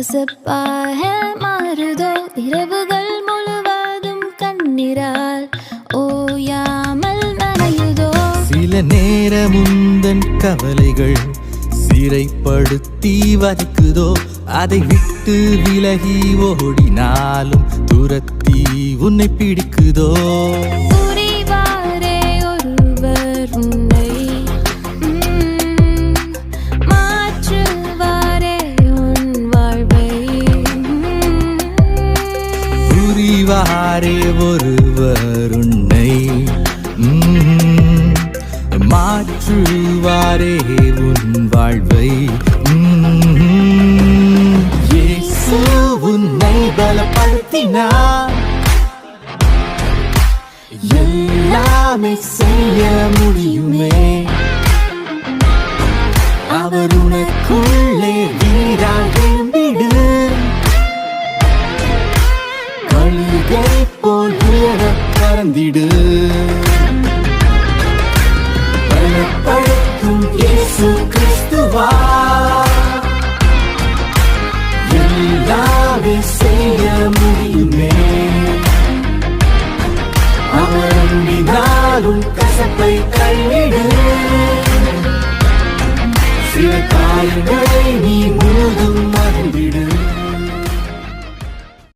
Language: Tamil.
கசப்பாக மாறுதோ இரவுகள் முழுவதும் கண்ணீரால் ஓயாமல் நனையுதோ. சில நேரம் உந்தன் கவலைகள் சிறைப்படுத்தி வதைக்குதோ, அதை விட்டு விலகி ஓடினாலும் துரத்தி உன்னை பிடிக்குதோ. புரிவாரே ஒருவர் உன்னை மாற்றுவாரே உன் வாழ்வை. புரிவாரே ஒருவர் உன்னை மாற்றுவாரே உன் வாழ்வை. இயேசு உன்னை பலப்படுத்தினார், எல்லாமே செய்ய முடியுமே. அவர் உனக்குள்ளே வீராக எழும்பிடு, கழுகை போல் உயர பறந்திடு. பலப்படுத்தும் இயேசு கிறிஸ்துவா, எல்லாமே செய்ய முடியுமே. அவர் அன்பினாலும் கசப்பை கைவிடு, சில காயங்களை நீ முழுதும் மறந்திடு.